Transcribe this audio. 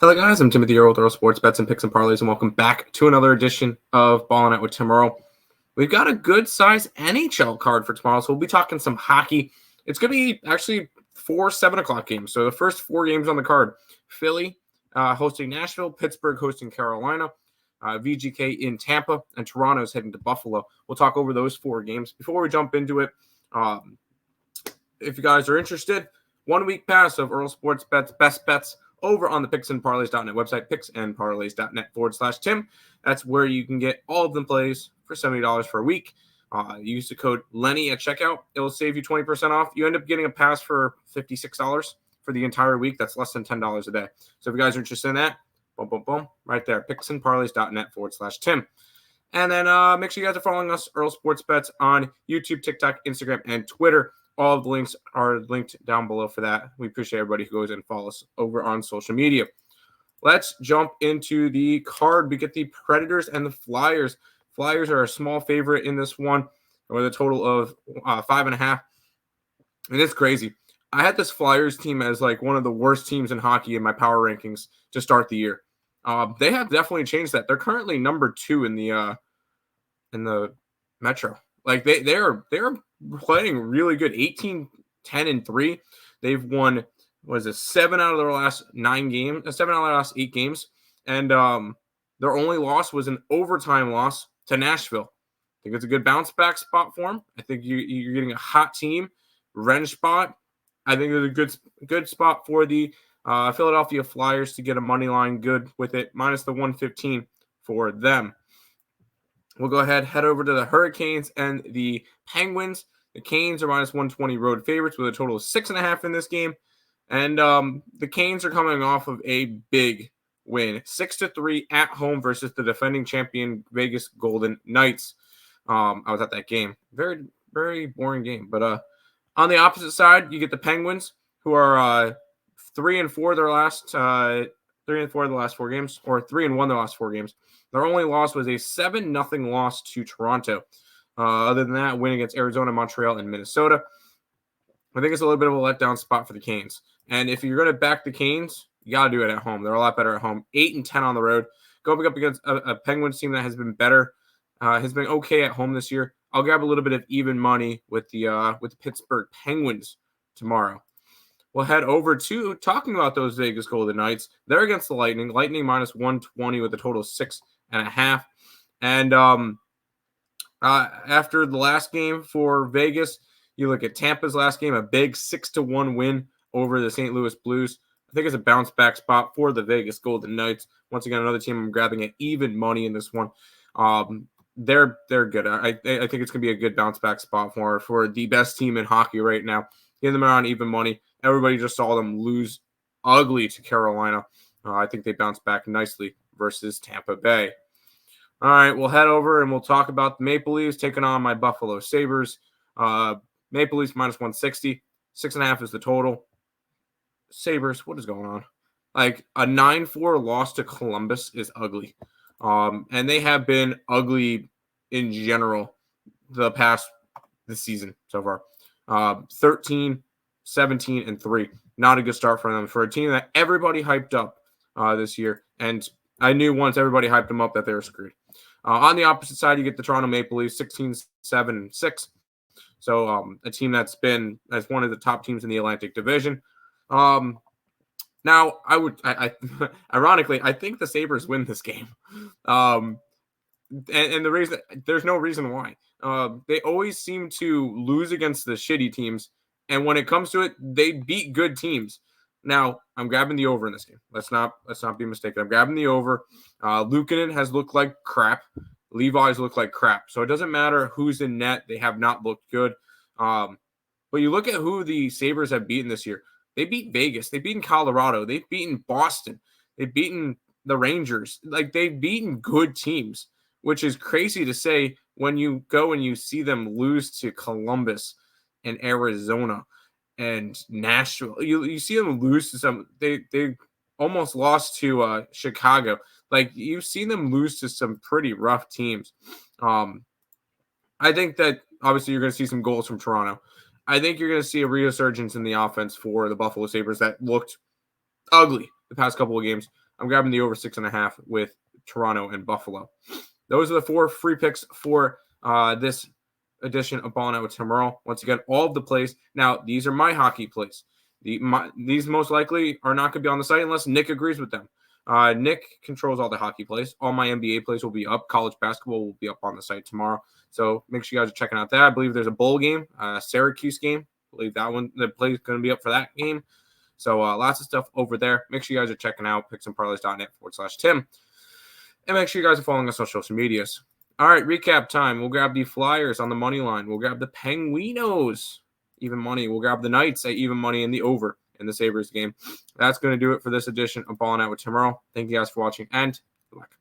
Hello guys, I'm Timothy Earle with Earle Sports Bets and Picks and Parlays, and welcome back to another edition of Ballin with Tim Earle. We've got a good size NHL card for tomorrow, so we'll be talking some hockey. It's going to be actually 4 7 o'clock games. So the first 4 games on the card: Philly hosting Nashville, Pittsburgh hosting Carolina, VGK in Tampa, and Toronto's heading to Buffalo. We'll talk over those 4 games. Before we jump into it, if you guys are interested, 1 week pass of Earle Sports Bets Best Bets over on the picksandparlays.net website, picksandparlays.net/Tim. That's where you can get all of them plays for $70 for a week. Use the code Lenny at checkout. It'll save you 20% off. You end up getting a pass for $56 for the entire week. That's less than $10 a day. So if you guys are interested in that, boom, boom, boom, right there, picksandparlays.net/Tim. And then make sure you guys are following us, Earle Sports Bets, on YouTube, TikTok, Instagram, and Twitter. All of the links are linked down below for that. We appreciate everybody who goes and follows us over on social media. Let's jump into the card. We get the Predators and the Flyers. Flyers are a small favorite in this one with a total of 5.5. And it's crazy. I had this Flyers team as like one of the worst teams in hockey in my power rankings to start the year. They have definitely changed that. They're currently number 2 in the Metro. Like they're playing really good. 18, 10, and 3. They've won 7 out of their last 9 games, 7 out of their last 8 games, and their only loss was an overtime loss to Nashville. I think it's a good bounce back spot for them. I think you're getting a hot team, revenge spot. I think it's a good spot for the Philadelphia Flyers to get a money line good with it, minus the 115 for them. We'll go ahead, head over to the Hurricanes and the Penguins. The Canes are minus 120 road favorites with a total of 6.5 in this game. And the Canes are coming off of a big win, 6-3 at home versus the defending champion Vegas Golden Knights. I was at that game. Very, very boring game. But on the opposite side, you get the Penguins, who are 3-4 their last 3-4 of the last 4 games, or 3-1 their last 4 games. Their only loss was a 7-0 loss to Toronto. Other than that, win against Arizona, Montreal, and Minnesota. I think it's a little bit of a letdown spot for the Canes. And if you're going to back the Canes, you got to do it at home. They're a lot better at home. 8-10 on the road. Going up against a Penguins team that has been better, has been okay at home this year. I'll grab a little bit of even money with the Pittsburgh Penguins tomorrow. We'll head over to talking about those Vegas Golden Knights. They're against the Lightning. Lightning minus 120 with a total of 6.5. And after the last game for Vegas, you look at Tampa's last game, a big 6-1 win over the St. Louis Blues. I think it's a bounce back spot for the Vegas Golden Knights. Once again, another team I'm grabbing at even money in this one. They're good. I think it's going to be a good bounce back spot for the best team in hockey right now. Getting them around even money. Everybody just saw them lose ugly to Carolina. I think they bounced back nicely versus Tampa Bay. All right, we'll head over and we'll talk about the Maple Leafs taking on my Buffalo Sabres. Maple Leafs minus 160. 6.5 is the total. Sabres, what is going on? Like a 9-4 loss to Columbus is ugly. And they have been ugly in general this season so far. 13, 17, and 3. Not a good start for them. For a team that everybody hyped up this year. And I knew once everybody hyped them up that they were screwed. On the opposite side, you get the Toronto Maple Leafs, 16, 7, and 6. So a team that's one of the top teams in the Atlantic Division. Now, ironically, I think the Sabres win this game. And the reason, there's no reason why. They always seem to lose against the shitty teams. And when it comes to it, they beat good teams. Now, I'm grabbing the over in this game. Let's not be mistaken. I'm grabbing the over. Luukkonen has looked like crap. Levi's looked like crap. So it doesn't matter who's in net. They have not looked good. But you look at who the Sabres have beaten this year. They beat Vegas. They've beaten Colorado. They've beaten Boston. They've beaten the Rangers. Like, they've beaten good teams, which is crazy to say when you go and you see them lose to Columbus and Arizona and Nashville. You see them lose to some. They almost lost to Chicago. Like, you've seen them lose to some pretty rough teams. I think that obviously you're going to see some goals from Toronto. I think you're going to see a resurgence in the offense for the Buffalo Sabres that looked ugly the past couple of games. I'm grabbing the over 6.5 with Toronto and Buffalo. Those are the 4 free picks for this edition of Ballin with Tim Earle. Once again, all of the plays. Now, these are my hockey plays. These most likely are not going to be on the site unless Nick agrees with them. Nick controls all the hockey plays. All my NBA plays will be up. College basketball will be up on the site tomorrow. So make sure you guys are checking out that. I believe there's a bowl game, Syracuse game. I believe that one, the play is going to be up for that game. So lots of stuff over there. Make sure you guys are checking out picksandparlays.net/Tim. And make sure you guys are following us on social medias. All right, recap time. We'll grab the Flyers on the money line. We'll grab the Penguinos, even money. We'll grab the Knights at even money in the over in the Sabres game. That's going to do it for this edition of Ballin' Out with Tim Earle. Thank you guys for watching, and good luck.